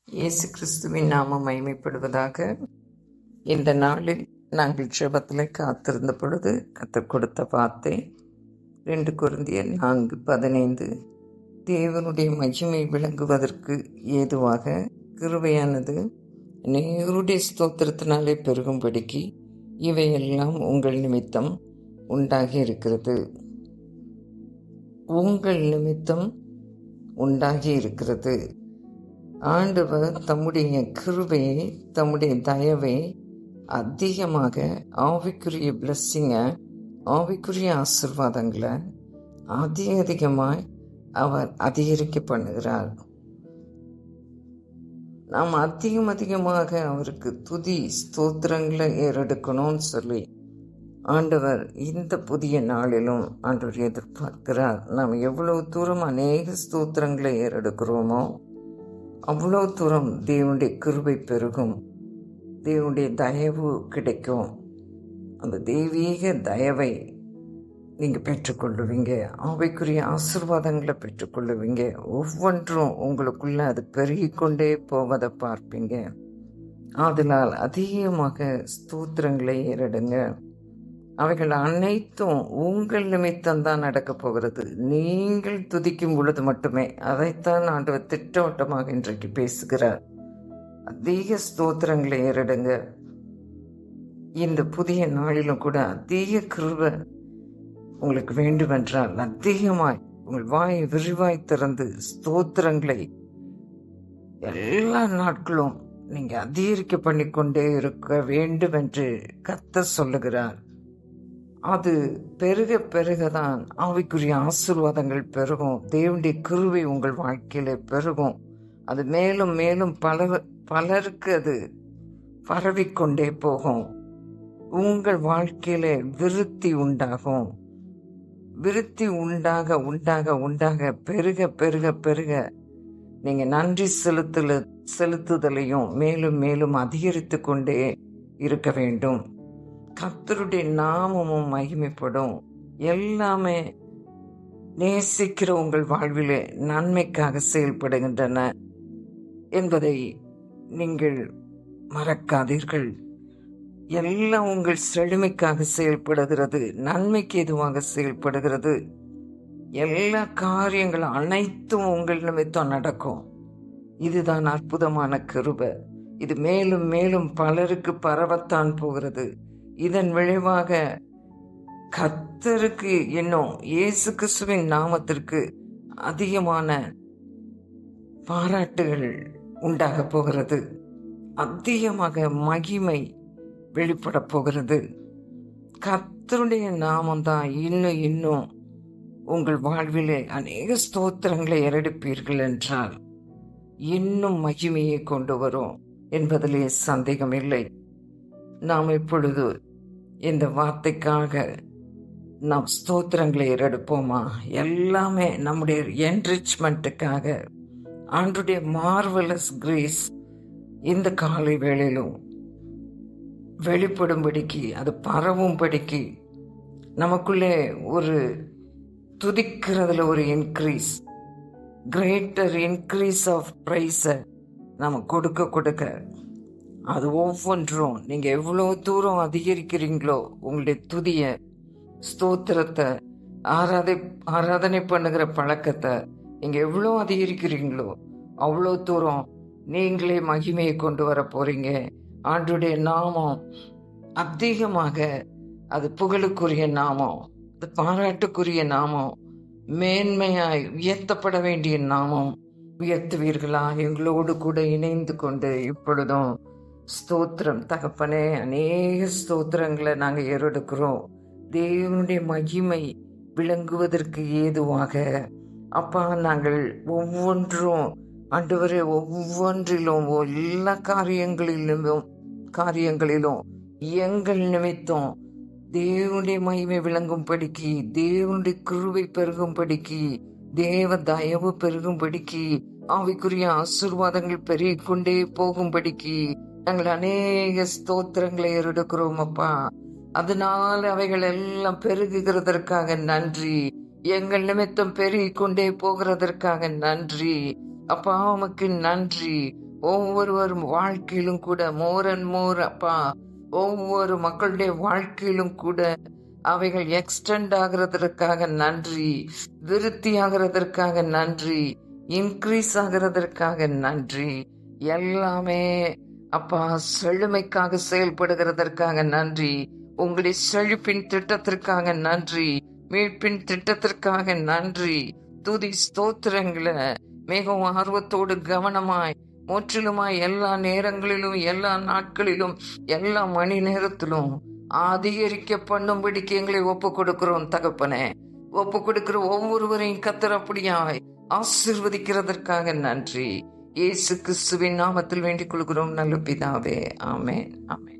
இயேசு கிறிஸ்துவின் நாமம் மகிமைப்படுவதாக. இந்த நாளில் நாங்கள் ஜெபத்தில் காத்திருந்த பொழுது கர்த்தர் கொடுத்த வார்த்தை 2 கொரிந்தியர் 4:15. தேவனுடைய மகிமை விளங்குவதற்கு ஏதுவாக கிருபையானது நேருடைய ஸ்தோத்திரத்தினாலே பெருகும்படிக்கு இவையெல்லாம் உங்கள் நிமித்தம் உண்டாகி இருக்கிறது. உங்கள் நிமித்தம் உண்டாகி இருக்கிறது. ஆண்டவர் தம்முடைய கிருபையை, தம்முடைய தயவை அதிகமாக, ஆவிக்குரிய பிளஸ்ஸிங்கை, ஆவிக்குரிய ஆசீர்வாதங்களை அதிகமாய் அவர் அதிகரிக்க பண்ணுகிறார். நாம் அதிகமாக அவருக்கு துதி ஸ்தோத்திரங்களை ஏறெடுக்கணும்னு சொல்லி ஆண்டவர் இந்த புதிய நாளிலும் ஆண்டவர் எதிர்பார்க்கிறார். நாம் எவ்வளவு தூரம் அநேக ஸ்தோத்திரங்களை ஏறெடுக்கிறோமோ அவ்வளோ தூரம் தேவனுடைய கிருபை பெருகும், தேவனுடைய தயவு கிடைக்கும். அந்த தெய்வீக தயவை நீங்கள் பெற்றுக்கொள்ளுவீங்க, ஆவிக்குரிய ஆசீர்வாதங்களை பெற்றுக்கொள்ளுவீங்க. ஒவ்வொன்றும் உங்களுக்குள்ள அது பெருகிக்கொண்டே போவதை பார்ப்பீங்க. ஆதலால் அதிகமாக ஸ்தோத்திரங்களை ஏறெடுங்க. அவைகள் அனைத்தும் உங்கள் நிமித்தம்தான் நடக்கப் போகிறது. நீங்கள் துதிக்கும் பொழுது மட்டுமே. அதைத்தான் ஆண்டவர் திட்டவட்டமாக இன்றைக்கு பேசுகிறார். அதிக ஸ்தோத்திரங்களை ஏறெடுங்க. இந்த புதிய நாளிலும் கூட அதிக கிருபை உங்களுக்கு வேண்டுமென்றால் அதிகமாய் உங்கள் வாயை விரிவாய் திறந்து ஸ்தோத்திரங்களை எல்லா நாட்களும் நீங்க அதிகரிக்க பண்ணிக்கொண்டே இருக்க வேண்டும் என்று கர்த்தர் சொல்லுகிறார். அது பெருக பெருகதான் ஆவிக்குரிய ஆசீர்வாதங்கள் பெருகும். தேவனுடைய கிருபை உங்கள் வாழ்க்கையில பெருகும். அது மேலும் மேலும் பலருக்கு அது பரவிக்கொண்டே போகும். உங்கள் வாழ்க்கையில விருத்தி உண்டாகும். விருத்தி உண்டாக உண்டாக உண்டாக பெருக பெருக பெருக நீங்க நன்றி செலுத்துதலையும் மேலும் மேலும் அதிகரித்து கொண்டே இருக்க வேண்டும். கர்த்தருடைய நாமமும் மகிமைப்படும். எல்லாமே நேசிக்கிற உங்கள் வாழ்விலே நன்மைக்காக செயல்படுகின்றன என்பதை நீங்கள் மறக்காதீர்கள். எல்லாம் உங்கள் செழுமைக்காக செயல்படுகிறது, நன்மைக்கு எதுவாக செயல்படுகிறது. எல்லா காரியங்களும் அனைத்தும் உங்கள் நிமித்தம் நடக்கும். இதுதான் அற்புதமான கிருபை. இது மேலும் மேலும் பலருக்கு பரவத்தான் போகிறது. இதன் விளைவாக கர்த்தருக்கு இன்னும் இயேசு கிறிஸ்துவின் நாமத்திற்கு அதிகமான பாராட்டுகள் உண்டாக போகிறது. அதிகமாக மகிமை வெளிப்பட போகிறது. கர்த்தருடைய நாமம்தான் இன்னும் இன்னும் உங்கள் வாழ்விலே அநேக ஸ்தோத்திரங்களை ஏறெடுப்பீர்கள் என்றால் இன்னும் மகிமையை கொண்டு வரும் என்பதிலே சந்தேகம் இல்லை. நாம் இப்பொழுது இந்த வார்த்தைக்காக நாம் ஸ்தோத்திரங்களை ஏறெடுப்போமா? எல்லாமே நம்முடைய என்ரிச்மெண்ட்டுக்காக, ஆண்டவருடைய மார்வலஸ் கிரேஸ் இந்த காலை வேளையிலும் வெளிப்படும்படிக்கு, அது பரவும்படிக்கு, நமக்குள்ளே ஒரு துதிக்கிறதுல ஒரு இன்க்ரீஸ், கிரேட்டர் இன்க்ரீஸ் ஆஃப் பிரைஸை நம்ம கொடுக்க அது ஒவ்வொன்றும் நீங்க எவ்வளவு தூரம் அதிகரிக்கிறீங்களோ, உங்களுடைய துதிய ஸ்தோத்திரத்தை, ஆராதனை பண்ணுகிற பழக்கத்தை நீங்க எவ்வளோ அதிகரிக்கிறீங்களோ அவ்வளோ தூரம் நீங்களே மகிமையை கொண்டு வர போறீங்க. ஆண்டவருடைய நாமம் அதிகமாக, அது புகழுக்குரிய நாமம், அது பாராட்டுக்குரிய நாமம், மேன்மையாய் உயர்த்தப்பட வேண்டிய நாமம். உயர்த்துவீர்களா? எங்களோடு கூட இணைந்து கொண்டு இப்பொழுதும் ஸ்தோத்திரம். தகப்பனே, அநேக ஸ்தோத்திரங்களை நாங்கள் ஏறெடுக்கிறோம். தேவனுடைய மகிமை விளங்குவதற்கு ஏதுவாக அப்பா, நாங்கள் ஒவ்வொன்றும் ஆண்டவரே, ஒவ்வொன்றிலும் எல்லா காரியங்களிலும் எங்கள் நிமித்தம் தேவனுடைய மகிமை விளங்கும்படிக்கு, தேவனுடைய கிருபை பெருகும்படிக்கு, தேவ தயவு பெருகும்படிக்கு, ஆவிக்குரிய ஆசீர்வாதங்கள் பெருகிக்கொண்டே போகும்படிக்கு நாங்கள் அநேக ஸ்தோத்திரங்களை ஏறெடுக்கிறோம் அப்பா. அதனால அவைகள் எல்லாம் பெருகுகிறதற்காக நன்றி. எங்கள் நிமித்தம் பெருகிக்கொண்டே போகிறதற்காக நன்றி அப்பா. உமக்கு நன்றி. ஒவ்வொருவரும் வாழ்க்கையிலும் கூட மோர் அண்ட் மோர் அப்பா, ஒவ்வொரு மக்களுடைய வாழ்க்கையிலும் கூட அவைகள் எக்ஸ்டெண்ட் ஆகிறதற்காக நன்றி, விருத்தி ஆகிறதற்காக நன்றி, இன்க்ரீஸ் ஆகிறதற்காக நன்றி. எல்லாமே அப்பா செழுமைக்காக செயல்படுகிறதற்காக நன்றி. உங்களுடைய செழிப்பின் திட்டத்திற்காக நன்றி, மீட்பின் திட்டத்திற்காக நன்றி. துதி ஸ்தோத்திரங்களை மிகவும் ஆர்வத்தோடு கவனமாய் முற்றிலுமாய் எல்லா நேரங்களிலும் எல்லா நாட்களிலும் எல்லா மணி நேரத்திலும் அதிகரிக்க பண்ணும்படிக்கு எங்களை ஒப்பு கொடுக்கிறோம் தகப்பனே. ஒப்பு கொடுக்கிற ஒவ்வொருவரையும் கர்த்தர் அப்படியாய் ஆசீர்வதிக்கிறதற்காக நன்றி. இயேசு கிறிஸ்துவின் நாமத்தில் வேண்டிக் கொள்கிறோம் நல்ல பிதாவே. ஆமென், ஆமென்.